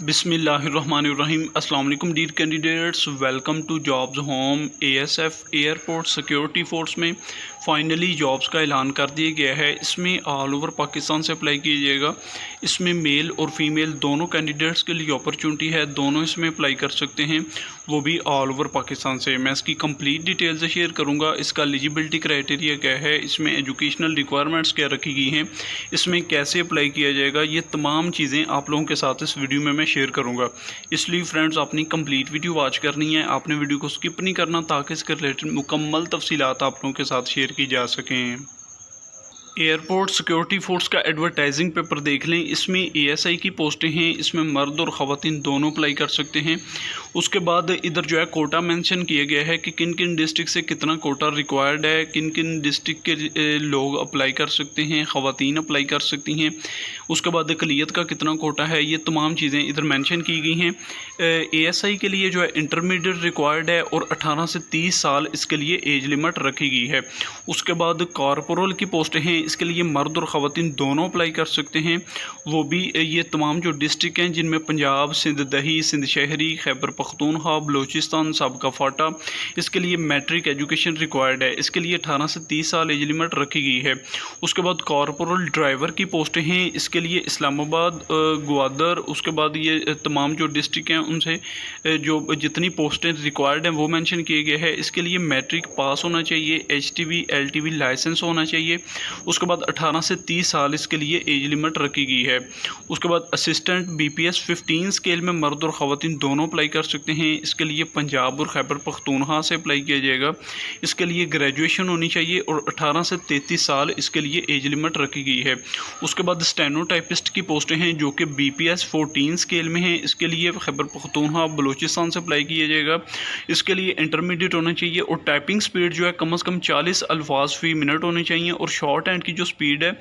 बिस्मिल्लाहिर्रहमानिर्रहीम। अस्सलाम वालेकुम dear candidates, welcome to jobs home. ASF airport security force में फाइनली जॉब्स का ऐलान कर दिया गया है। इसमें ऑल ओवर पाकिस्तान से अप्लाई कीजिएगा। इसमें मेल और फीमेल दोनों कैंडिडेट्स के लिए अपॉर्चुनिटी है, दोनों इसमें अप्लाई कर सकते हैं, वो भी ऑल ओवर पाकिस्तान से। मैं इसकी कंप्लीट डिटेल्स शेयर करूँगा। इसका एलिजिबिलिटी क्राइटेरिया क्या है, इसमें एजुकेशनल रिक्वायरमेंट्स क्या रखी गई हैं, इसमें कैसे अप्लाई किया जाएगा, ये तमाम चीज़ें आप लोगों के साथ इस वीडियो में मैं शेयर करूंगा। इसलिए फ्रेंड्स, अपनी कंप्लीट वीडियो वॉच करनी है, आपने वीडियो को स्किप नहीं करना ताकि इसके रिलेटेड मुकम्मल तफसीलात आप लोगों के साथ शेयर की जा सकें। एयरपोर्ट सिक्योरिटी फोर्स का एडवर्टाइजिंग पेपर देख लें। इसमें एएसआई की पोस्टें हैं, इसमें मर्द और ख़वातीन दोनों अप्लाई कर सकते हैं। उसके बाद इधर जो है कोटा मेंशन किया गया है कि किन किन डिस्ट्रिक्ट से कितना कोटा रिक्वायर्ड है, किन किन डिस्ट्रिक्ट के लोग अप्लाई कर सकते हैं, ख़वातीन अप्लाई कर सकती हैं। उसके बाद अक़लियत का कितना कोटा है, ये तमाम चीज़ें इधर मेंशन की गई हैं। एएसआई के लिए जो है इंटरमीडिएट रिक्वायर्ड है और 18 से 30 साल इसके लिए एज लिमिट रखी गई है। उसके बाद कॉर्पोरल की पोस्टें हैं, इसके लिए मर्द और ख़वातीन दोनों अप्लाई कर सकते हैं। वो भी ये तमाम जो डिस्ट्रिक्ट हैं जिनमें पंजाब, सिंध दही, सिंध शहरी, खैबर पख्तूनख्वा, बलूचिस्तान, साबका फाटा, इसके लिए मैट्रिक एजुकेशन रिक्वायर्ड है। इसके लिए 18 से 30 साल एज लिमिट रखी गई है। उसके बाद कॉर्पोरल ड्राइवर की पोस्टें हैं, इसके लिए इस्लामाबाद, ग्वादर, उसके बाद ये तमाम जो डिस्ट्रिक्ट हैं उनसे जो जितनी पोस्टें रिक्वायर्ड हैं वो मेंशन किए गए हैं। इसके लिए मैट्रिक पास होना चाहिए, एचटीवी एलटीवी लाइसेंस होना चाहिए। उसके बाद 18 से 30 साल इसके लिए एज लिमिट रखी गई है। उसके बाद असिस्टेंट बीपीएस 15 स्केल में मर्द और ख़वातीन दोनों अप्लाई कर सकते हैं। इसके लिए पंजाब और खैबर पख्तूनख्वा से अप्लाई किया जाएगा। इसके लिए ग्रेजुएशन होनी चाहिए और 18 से 33 साल इसके लिए एज लिमिट रखी गई है। उसके बाद स्टेनोटाइपिस्ट की पोस्टें हैं जो कि बीपीएस 14 स्केल में हैं। इसके लिए खैबर पख्तूनख्वा, बलूचिस्तान से अप्लाई किया जाएगा। इसके लिए इंटरमीडिएट होना चाहिए और टाइपिंग स्पीड जो है कम से कम 40 अल्फाज फ़ी मिनट होने चाहिए और शॉर्ट हैंड की जो स्पीड है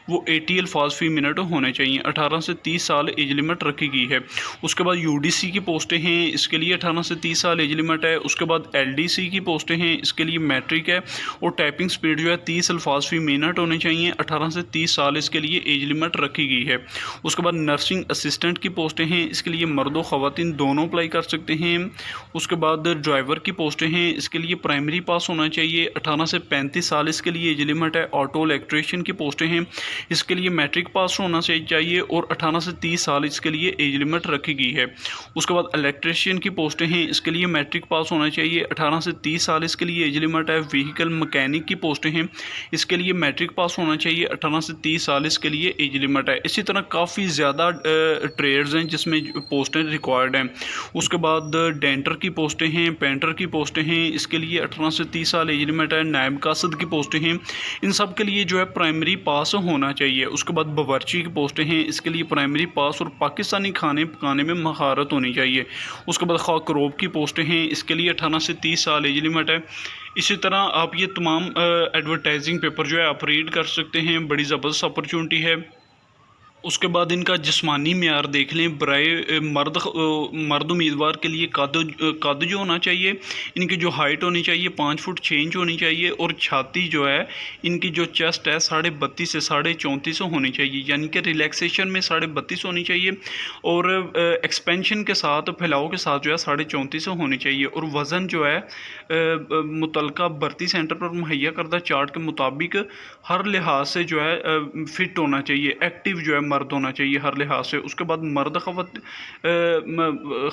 वो 80 अल्फाज फ़ी मिनट होने चाहिए। 18 से 30 साल एज लिमिट रखी गई है। उसके बाद यूडीसी की पोस्टें हैं, इसके लिए 18 से 30 साल एज लिमिट है। उसके बाद एलडीसी की पोस्टें हैं, इसके लिए मैट्रिक है और टाइपिंग स्पीड जो है 30 अल्फाज फ़ी मिनट होने चाहिए। 18 से 30 साल इसके लिए एज लिमिट रखी गई है। उसके बाद नर्सिंग असिस्टेंट की पोस्टें हैं, इसके लिए मर्द ख़वातीन दोनों अप्लाई कर सकते हैं। उसके बाद ड्राइवर की पोस्टें हैं, इसके लिए प्राइमरी पास होना चाहिए। 18 से 35 साल इसके लिए एज लिमिट है। ऑटो इलेक्ट्रीशियन की पोस्टें हैं, इसके लिए मैट्रिक पास होना चाहिए और 18 से 30 साल इसके लिए एज लिमिट रखी गई है। उसके बाद इलेक्ट्रीशियन की पोस्टें हैं, इसके लिए मैट्रिक पास होना चाहिए। 18 से 30 साल इसके लिए एज लिमिट है। व्हीकल मैकेनिक की पोस्टें हैं, इसके लिए मैट्रिक पास होना चाहिए। 18 से 30 साल इसके लिए एज लिमिट है। इसी तरह काफ़ी ज़्यादा ट्रेड्स हैं जिसमें पोस्टें रिक्वायर्ड हैं। उसके बाद डेंटर की पोस्टें हैं, पेंटर की पोस्टें हैं, इसके लिए 18 से 30 साल एज लिमिट है। नायब कासद की पोस्टें हैं, इन सब के लिए जो है प्राइमरी पास होना चाहिए। उसके बाद बावर्ची की पोस्टें हैं, इसके लिए प्राइमरी पास और पाकिस्तानी खाने पकाने में महारत होनी चाहिए। उसके बाद खाकरोब की पोस्टें हैं, इसके लिए 18 से 30 साल एज लिमिट है। इसी तरह आप ये तमाम एडवर्टाइजिंग पेपर जो है आप रीड कर सकते हैं, बड़ी ज़बरदस्त अपॉर्चुनिटी है। उसके बाद इनका जिस्मानी मेयार देख लें। बराए मर्द उम्मीदवार के लिए कद जो होना चाहिए, इनकी जो हाइट होनी चाहिए 5 फुट 6 इंच होनी चाहिए और छाती जो है इनकी जो चेस्ट है 32.5 से 34.5 होनी चाहिए, यानी कि रिलैक्सेशन में 32.5 होनी चाहिए और एक्सपेंशन के साथ फैलाव के साथ जो है 34.5 होनी चाहिए। और वज़न जो है मुतलका भर्ती सेंटर पर मुहैया करदा चार्ट के मुताबिक हर लिहाज से जो है फिट होना चाहिए, एक्टिव जो है मर्द होना चाहिए हर लिहाज से। उसके बाद मर्द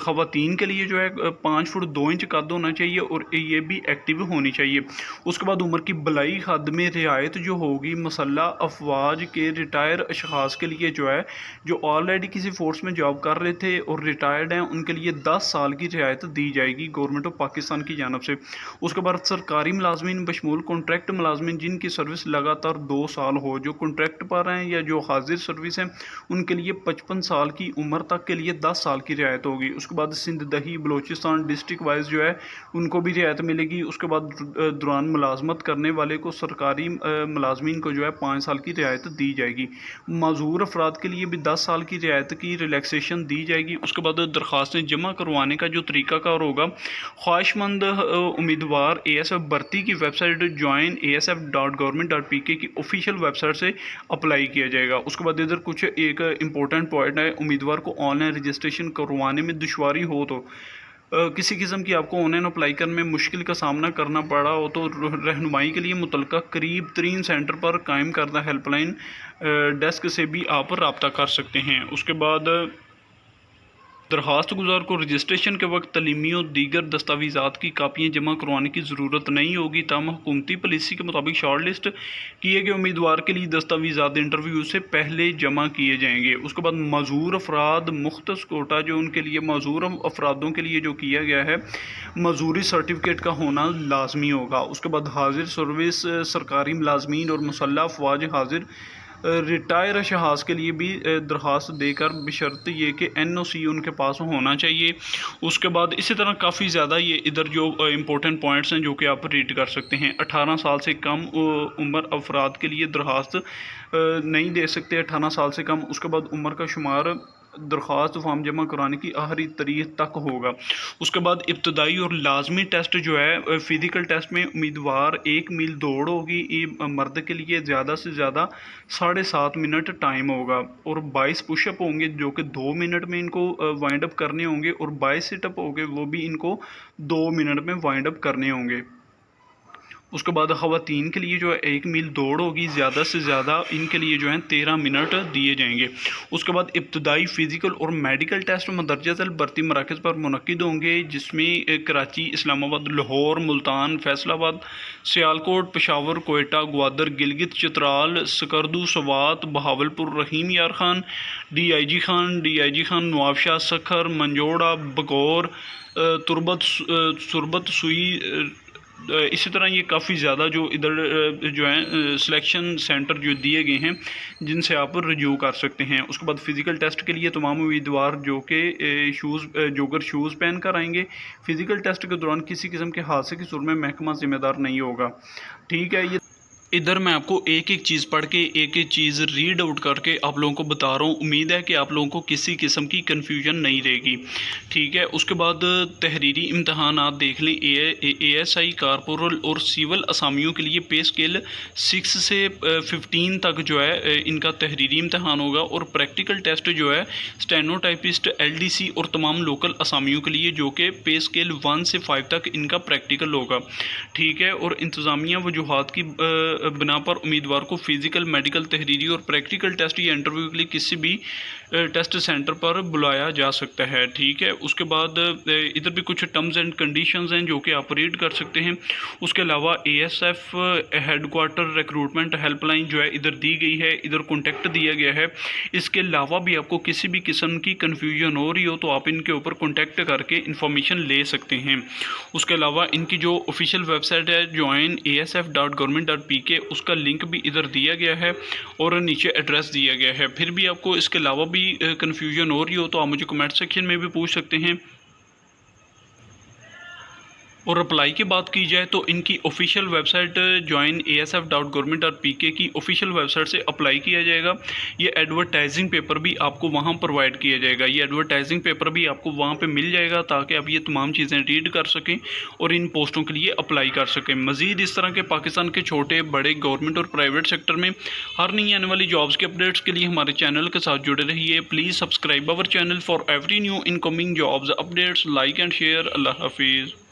ख़वातीन के लिए जो है 5 फुट 2 इंच कद होना चाहिए और ये भी एक्टिव होनी चाहिए। उसके बाद उम्र की बलाई हद में रियायत जो होगी मसल्ला अफवाज के रिटायर अशखास के लिए जो है, जो ऑलरेडी किसी फोर्स में जॉब कर रहे थे और रिटायर्ड हैं, उनके लिए 10 साल की रियायत दी जाएगी गवर्नमेंट ऑफ पाकिस्तान की जानब से। उसके बाद सरकारी मुलाजमीन बशमूल कॉन्ट्रैक्ट मुलाजमीन जिनकी सर्विस लगातार 2 साल हो, जो कॉन्ट्रैक्ट पर हैं या जो हाजिर सर्विस हैं, उनके लिए 55 साल की उम्र तक के लिए 10 साल की रियायत होगी। उसके बाद सिंध दही बलूचिस्तान डिस्ट्रिक्ट वाइज जो है उनको भी रियायत मिलेगी। उसके बाद दौरान मुलाजमत करने वाले को सरकारी मुलाजमीन को जो है 5 साल की रियायत दी जाएगी। माजूर अफराद के लिए भी 10 साल की रियायत की रिलैक्सेशन दी जाएगी। उसके बाद दरख्वास्तें जमा करवाने का जो तरीक़ाकार होगा, ख्वाहिशमंद उम्मीदवार ASF भर्ती की वेबसाइट joinasf.government.pk की ऑफिशियल वेबसाइट से अप्लाई किया जाएगा। उसके बाद इधर कुछ कुछ एक इम्पोर्टेंट पॉइंट है, उम्मीदवार को ऑनलाइन रजिस्ट्रेशन करवाने में दुश्वारी हो तो किसी किस्म की आपको ऑनलाइन अप्लाई करने में मुश्किल का सामना करना पड़ा हो तो रहनुमाई के लिए मुतलका करीब 3 सेंटर पर कायम करदा हेल्पलाइन डेस्क से भी आप रब्ता कर सकते हैं। उसके बाद दरख्वास्त गुजार को रजिस्ट्रेशन के वक्त तलीमी और दीगर दस्तावेज़ात की कापियाँ जमा करवाने की ज़रूरत नहीं होगी। ताम हुकूमती पॉलिसी के मुताबिक शॉर्ट लिस्ट किए गए उम्मीदवार के लिए दस्तावेज़ात इंटरव्यू से पहले जमा किए जाएंगे। उसके बाद मज़ूर अफराद मुख्तस कोटा जो उनके लिए मज़ूर अफरादों के लिए जो किया गया है मजूरी सर्टिफिकेट का होना लाजमी होगा। उसके बाद हाजिर सर्विस सरकारी मुलाजमीन और मुसल्लह अफवाज हाजिर रिटायर शहास के लिए भी दरख्वास्त देकर बशर्ते ये कि NOC उनके पास होना चाहिए। उसके बाद इसी तरह काफ़ी ज़्यादा ये इधर जो इम्पोर्टेंट पॉइंट्स हैं जो कि आप रीड कर सकते हैं। 18 साल से कम उम्र अफराद के लिए दरख्वास्त नहीं दे सकते 18 साल से कम। उसके बाद उम्र का शुमार दरख्वास्त फॉर्म जमा कराने की आखिरी तारीख तक होगा। उसके बाद इब्तदाई और लाजमी टेस्ट जो है फ़िज़िकल टेस्ट में उम्मीदवार 1 मील दौड़ होगी, ये मर्द के लिए ज़्यादा से ज़्यादा 7.5 मिनट टाइम होगा और 22 पुशअप होंगे जो कि 2 मिनट में इनको वाइंड अप करने होंगे और 22 सिटअप होंगे वो भी इनको 2 मिनट में वाइंड अप करने होंगे। उसके बाद ख़वातीन के लिए जो है 1 मील दौड़ होगी, ज़्यादा से ज़्यादा इनके लिए जो है 13 मिनट दिए जाएंगे। उसके बाद इब्तदाई फ़िज़िकल और मेडिकल टेस्ट मंदरजा ज़ैल भर्ती मराकज़ पर मुनक़िद होंगे जिसमें कराची, इस्लामाबाद, लाहौर, मुल्तान, फैसलाबाद, सियालकोट, पेशावर, कोयटा, ग्वादर, गिलगित, चित्राल, सकरदू, स्वात, बहावलपुर, रहीम यार खान, DIG खान, नवाबशाह, सखर, मंजोड़ा, बगौर, तुरबत सुई। इसी तरह ये काफ़ी ज़्यादा जो इधर जो है सिलेक्शन सेंटर जो दिए गए हैं जिनसे आप रिव्यू कर सकते हैं। उसके बाद फ़िज़िकल टेस्ट के लिए तमाम उम्मीदवार जो कि जोगर शूज़ पहन कर आएंगे। फ़िज़िकल टेस्ट के दौरान किसी किस्म के हादसे की सूरत में महकमा ज़िम्मेदार नहीं होगा। ठीक है, ये इधर मैं आपको एक एक चीज़ पढ़ के एक एक चीज़ रीड आउट करके आप लोगों को बता रहा हूँ। उम्मीद है कि आप लोगों को किसी किस्म की कन्फ्यूजन नहीं रहेगी। ठीक है, उसके बाद तहरीरी इम्तहान आप देख लें। ASI कारपोरल और सिविल असामियों के लिए पे स्केल 6 से 15 तक जो है इनका तहरीरी इम्तहान होगा और प्रैक्टिकल टेस्ट जो है स्टेनोटाइपिस्ट, LDC और तमाम लोकल असामियों के लिए जो कि पे स्केल 1 से 5 तक इनका प्रैक्टिकल होगा। ठीक है, और इंतज़ामिया वजूहात की बिना पर उम्मीदवार को फ़िज़िकल, मेडिकल, तहरीरी और प्रैक्टिकल टेस्ट या इंटरव्यू के लिए किसी भी टेस्ट सेंटर पर बुलाया जा सकता है। ठीक है, उसके बाद इधर भी कुछ टर्म्स एंड कंडीशंस हैं जो कि आप रीड कर सकते हैं। उसके अलावा ASF हेडक्वार्टर रिक्रूटमेंट हेल्पलाइन जो है इधर दी गई है, इधर कॉन्टेक्ट दिया गया है। इसके अलावा भी आपको किसी भी किस्म की कन्फ्यूजन हो रही हो तो आप इनके ऊपर कॉन्टेक्ट करके इंफॉर्मेशन ले सकते हैं। उसके अलावा इनकी जो ऑफिशियल वेबसाइट है joinasf.government.pk उसका लिंक भी इधर दिया गया है और नीचे एड्रेस दिया गया है। फिर भी आपको इसके अलावा भी कन्फ्यूजन हो रही हो तो आप मुझे कमेंट सेक्शन में भी पूछ सकते हैं। और अप्लाई की बात की जाए तो इनकी ऑफिशियल वेबसाइट joinasf.government.pk की ऑफिशियल वेबसाइट से अप्लाई किया जाएगा। ये एडवर्टाइजिंग पेपर भी आपको वहां प्रोवाइड किया जाएगा। ये एडवर्टाइजिंग पेपर भी आपको वहां पे मिल जाएगा ताकि आप ये तमाम चीज़ें रीड कर सकें और इन पोस्टों के लिए अप्लाई कर सकें। मज़ीद इस तरह के पाकिस्तान के छोटे बड़े गवर्नमेंट और प्राइवेट सेक्टर में हर नई आने वाली जॉब्स के अपडेट्स के लिए हमारे चैनल के साथ जुड़े रहिए। Please subscribe our channel for every new incoming jobs updates. Like and share. अल्लाह हाफिज़।